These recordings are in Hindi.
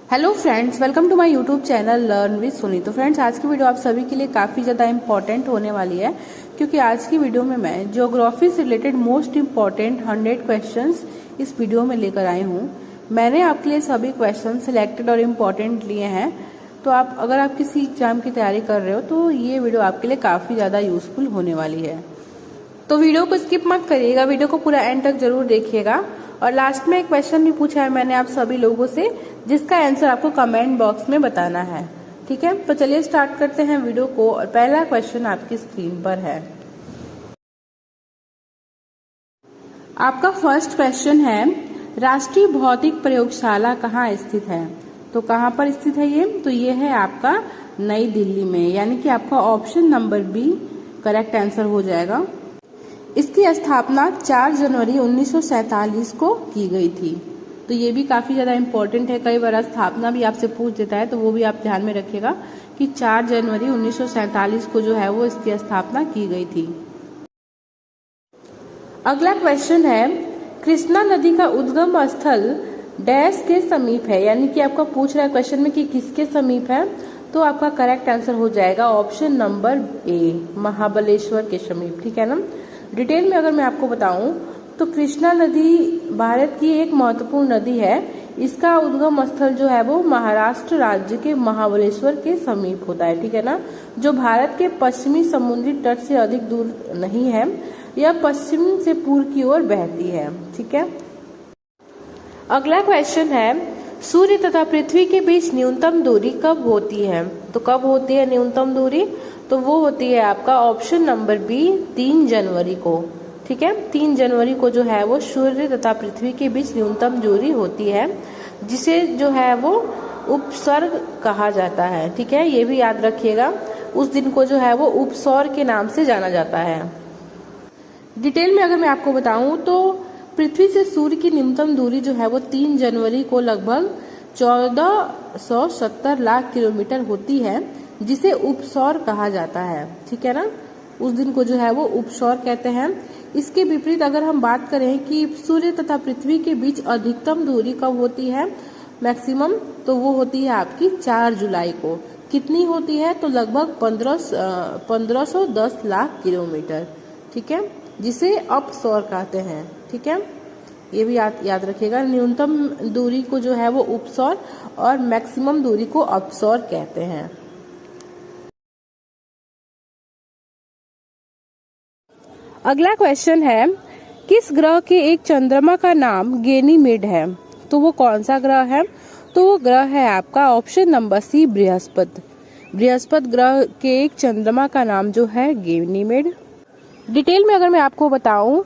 Hello friends, welcome to my YouTube channel learn with Suni. तो फ्रेंड्स, आज की वीडियो आप सभी के लिए काफ़ी ज़्यादा इंपॉर्टेंट होने वाली है, क्योंकि आज की वीडियो में मैं ज्योग्राफी से रिलेटेड मोस्ट इंपॉर्टेंट 100 क्वेश्चंस इस वीडियो में लेकर आई हूँ। मैंने आपके लिए सभी क्वेश्चन सिलेक्टेड और इम्पॉर्टेंट लिए हैं। तो अगर आप किसी एग्जाम की तैयारी कर रहे हो तो ये वीडियो आपके लिए काफ़ी ज़्यादा यूजफुल होने वाली है। तो वीडियो को स्किप मत करिएगा, वीडियो को पूरा एंड तक जरूर देखिएगा। और लास्ट में एक क्वेश्चन भी पूछा है मैंने आप सभी लोगों से, जिसका आंसर आपको कमेंट बॉक्स में बताना है। ठीक है, तो चलिए स्टार्ट करते हैं वीडियो को। और पहला क्वेश्चन आपकी स्क्रीन पर है। आपका फर्स्ट क्वेश्चन है, राष्ट्रीय भौतिक प्रयोगशाला कहाँ स्थित है? तो कहाँ पर स्थित है ये? तो ये है आपका नई दिल्ली में, यानी कि आपका option number B correct answer हो जाएगा। इसकी स्थापना 4 जनवरी 1947 को की गई थी। तो ये भी काफी ज्यादा इम्पोर्टेंट है, कई बार स्थापना भी आपसे पूछ देता है, तो वो भी आप ध्यान में रखिएगा कि 4 जनवरी 1947 को जो है वो इसकी स्थापना की गई थी। अगला क्वेश्चन है, कृष्णा नदी का उद्गम स्थल डैश के समीप है, यानी कि आपका पूछ रहा है क्वेश्चन में कि किसके समीप है। तो आपका करेक्ट आंसर हो जाएगा ऑप्शन नंबर ए, महाबलेश्वर के समीप। ठीक है ना। डिटेल में अगर मैं आपको बताऊं तो कृष्णा नदी भारत की एक महत्वपूर्ण नदी है। इसका उद्गम स्थल जो है वो महाराष्ट्र राज्य के महाबलेश्वर के समीप होता है। ठीक है ना, जो भारत के पश्चिमी समुद्री तट से अधिक दूर नहीं है। यह पश्चिम से पूर्व की ओर बहती है। ठीक है। अगला क्वेश्चन है, सूर्य तथा पृथ्वी के बीच न्यूनतम दूरी कब होती है? तो कब होती है न्यूनतम दूरी? तो वो होती है आपका ऑप्शन नंबर बी 3 जनवरी को। ठीक है, 3 जनवरी को जो है वो सूर्य तथा पृथ्वी के बीच न्यूनतम दूरी होती है, जिसे जो है वो उपसर्ग कहा जाता है। ठीक है, ये भी याद रखिएगा, उस दिन को जो है वो उपसौर के नाम से जाना जाता है। डिटेल में अगर मैं आपको बताऊं तो पृथ्वी से सूर्य की न्यूनतम दूरी जो है वो 3 जनवरी को लगभग 1470 लाख किलोमीटर होती है, जिसे उपसौर कहा जाता है। ठीक है ना, उस दिन को जो है वो उपसौर कहते हैं। इसके विपरीत अगर हम बात करें कि सूर्य तथा पृथ्वी के बीच अधिकतम दूरी कब होती है, मैक्सिमम, तो वो होती है आपकी 4 जुलाई को। कितनी होती है? तो लगभग 1510 लाख किलोमीटर। ठीक है, जिसे अपसौर कहते हैं। ठीक है, ये भी याद रखिएगा, न्यूनतम दूरी को जो है वो उपसौर और मैक्सिमम दूरी को अपसौर कहते हैं। अगला क्वेश्चन है, किस ग्रह के एक चंद्रमा का नाम गैनीमेड है? तो वो कौन सा ग्रह है? तो वो ग्रह है आपका option number C Brihaspati. Brihaspati ग्रह के एक चंद्रमा का नाम जो है गैनीमेड। डिटेल में अगर मैं आपको बताऊं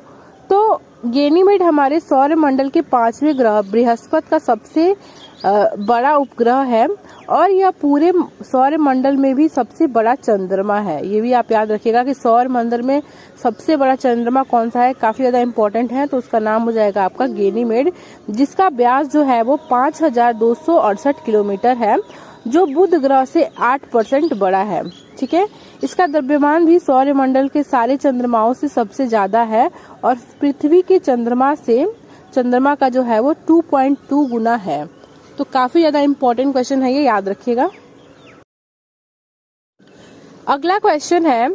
तो गैनीमेड हमारे सौर मंडल के 5वें ग्रह बृहस्पति का सबसे बड़ा उपग्रह है, और यह पूरे सौर मंडल में भी सबसे बड़ा चंद्रमा है। ये भी आप याद रखिएगा कि सौर मंडल में सबसे बड़ा चंद्रमा कौन सा है, काफी ज्यादा इंपॉर्टेंट है। तो उसका नाम हो जाएगा आपका गैनीमेड, जिसका व्यास जो है वो 5268 किलोमीटर है, जो बुध ग्रह से 8% बड़ा है। ठीक है, इसका द्रव्यमान भी सौर मंडल के सारे चंद्रमाओं से सबसे ज्यादा है, और पृथ्वी के चंद्रमा का जो है वो 2.2 गुना है। तो काफी ज्यादा इंपॉर्टेंट क्वेश्चन है, ये याद रखिएगा। अगला क्वेश्चन है,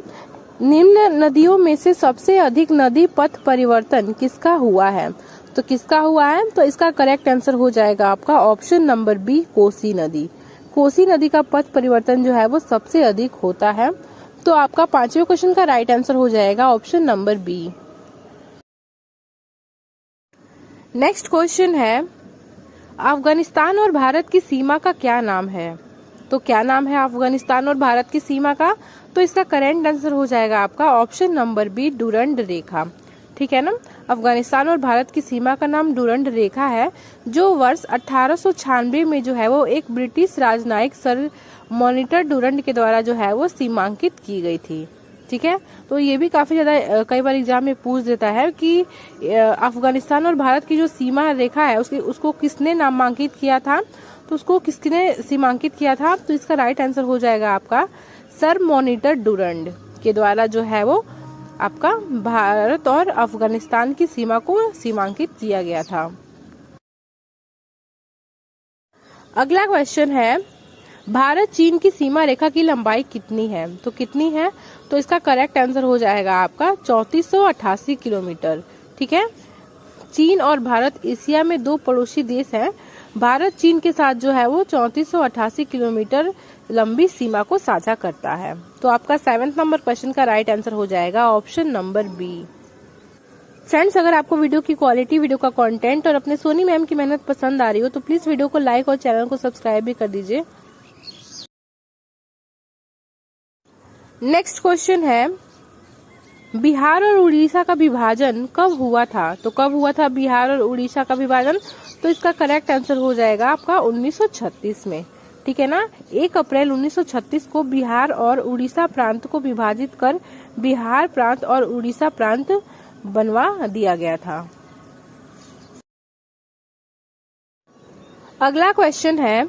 निम्न नदियों में से सबसे अधिक नदी पथ परिवर्तन किसका हुआ है? तो किसका हुआ है? तो इसका करेक्ट आंसर हो जाएगा आपका ऑप्शन नंबर बी, कोसी नदी। कोसी नदी का पथ परिवर्तन जो है वो सबसे अधिक होता है। तो आपका 5वें क्वेश्चन का राइट आंसर हो जाएगा option number B. Next question है, अफगानिस्तान और भारत की सीमा का क्या नाम है? तो क्या नाम है अफगानिस्तान और भारत की सीमा का? तो इसका करेक्ट आंसर हो जाएगा आपका ऑप्शन नंबर बी, डुरंड रेखा। ठीक है ना, अफगानिस्तान और भारत की सीमा का नाम डुरंड रेखा है, जो वर्ष 1896 में जो है वो एक ब्रिटिश राजनयिक सर मॉनिटर डुरंड के द्वारा जो है वो सीमांकित की गई थी। ठीक है, तो ये भी काफी ज्यादा कई बार एग्जाम में पूछ देता है कि अफगानिस्तान और भारत की जो सीमा रेखा है उसको किसने नामांकित किया था, तो उसको किसने सीमांकित किया था? तो इसका राइट आंसर हो जाएगा आपका सर मॉनिटर डुरंड के द्वारा जो है वो आपका भारत और अफगानिस्तान की सीमा को सीमांकित किया गया था। अगला क्वेश्चन है, भारत चीन की सीमा रेखा की लंबाई कितनी है? तो कितनी है? तो इसका करेक्ट आंसर हो जाएगा आपका 3488 किलोमीटर। ठीक है, चीन और भारत एशिया में दो पड़ोसी देश हैं। भारत चीन के साथ जो है वो 3488 किलोमीटर लंबी सीमा को साझा करता है। तो आपका 7th नंबर क्वेश्चन का राइट आंसर हो जाएगा ऑप्शन नंबर बी। फ्रेंड्स, अगर आपको वीडियो की क्वालिटी, वीडियो का कंटेंट और अपने सोनी मैम की मेहनत पसंद आ रही हो तो प्लीज वीडियो को लाइक और चैनल को सब्सक्राइब भी कर दीजिए। नेक्स्ट क्वेश्चन है, बिहार और उड़ीसा का विभाजन कब हुआ था? तो कब हुआ था बिहार और उड़ीसा का विभाजन? तो इसका करेक्ट आंसर हो जाएगा आपका 1936 में। ठीक है ना, 1 अप्रैल 1936 को बिहार और उड़ीसा प्रांत को विभाजित कर बिहार प्रांत और उड़ीसा प्रांत बनवा दिया गया था। अगला क्वेश्चन है,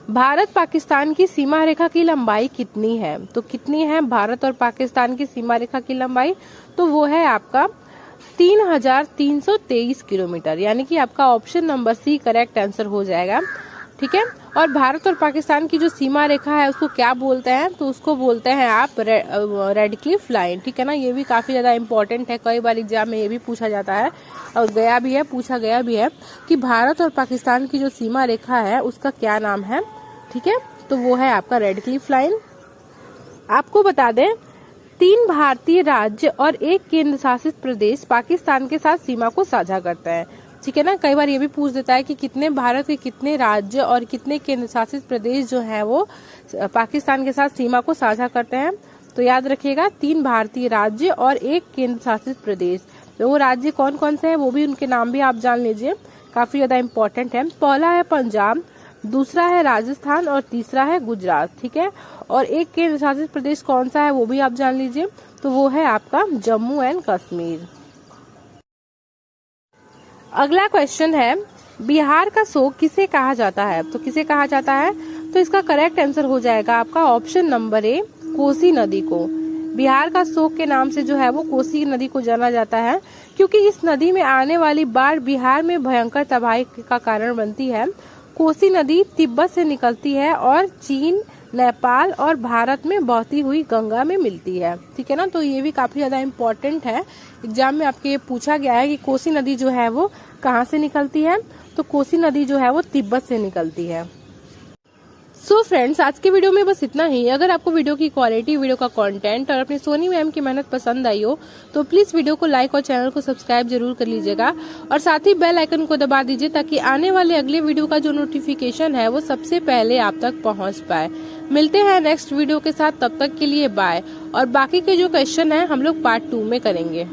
भारत पाकिस्तान की सीमा रेखा की लंबाई कितनी है? तो कितनी है भारत और पाकिस्तान की सीमा रेखा की लंबाई? तो वो है आपका 3323 किलोमीटर, यानी कि आपका option number C correct answer हो जाएगा। ठीक है, और भारत और पाकिस्तान की जो सीमा रेखा है उसको क्या बोलते हैं? तो उसको बोलते हैं आप रेड क्लिफ लाइन। ठीक है ना, ये भी काफी ज्यादा इम्पोर्टेंट है, कई बार एग्जाम में ये भी पूछा जाता है और गया भी है, पूछा गया भी है कि भारत और पाकिस्तान की जो सीमा रेखा है उसका क्या नाम है। ठीक है, तो वो है आपका रेड क्लिफ लाइन। आपको बता दें, 3 भारतीय राज्य और 1 केंद्र शासित प्रदेश पाकिस्तान के साथ सीमा को साझा करते हैं। ठीक है ना, कई बार ये भी पूछ देता है कि कितने भारत के कितने राज्य और कितने केंद्र शासित प्रदेश जो है वो पाकिस्तान के साथ सीमा को साझा करते हैं। तो याद रखिएगा, 3 भारतीय राज्य और 1 केंद्र शासित प्रदेश। तो वो राज्य कौन कौन से हैं वो भी उनके नाम भी आप जान लीजिए, काफी ज्यादा इम्पोर्टेंट है। पहला है पंजाब, दूसरा है राजस्थान और तीसरा है गुजरात। ठीक है, और 1 केंद्र शासित प्रदेश कौन सा है वो भी आप जान लीजिए, तो वो है आपका जम्मू एंड कश्मीर। अगला क्वेश्चन है, बिहार का शोक किसे कहा जाता है? तो किसे कहा जाता है? तो इसका करेक्ट आंसर हो जाएगा आपका ऑप्शन नंबर ए, कोसी नदी को। बिहार का शोक के नाम से जो है वो कोसी नदी को जाना जाता है, क्योंकि इस नदी में आने वाली बाढ़ बिहार में भयंकर तबाही का कारण बनती है। कोसी नदी तिब्बत से निकलती है और चीन, नेपाल और भारत में बहती हुई गंगा में मिलती है। ठीक है ना, तो ये भी काफी ज्यादा इम्पोर्टेंट है, एग्जाम में आपके ये पूछा गया है कि कोसी नदी जो है वो कहाँ से निकलती है? तो कोसी नदी जो है वो तिब्बत से निकलती है। सो फ्रेंड्स, आज के वीडियो में बस इतना ही। अगर आपको वीडियो की क्वालिटी, वीडियो का कंटेंट और अपनी सोनी मैम की मेहनत पसंद आई हो तो प्लीज वीडियो को लाइक और चैनल को सब्सक्राइब जरूर कर लीजिएगा और साथ ही बेल आइकन को दबा दीजिए ताकि आने वाले अगले वीडियो का जो नोटिफिकेशन है वो सबसे पहले आप तक पहुंच पाए। मिलते हैं नेक्स्ट वीडियो के साथ, तब तक के लिए बाय। और बाकी के जो क्वेश्चन है हम लोग पार्ट 2 में करेंगे।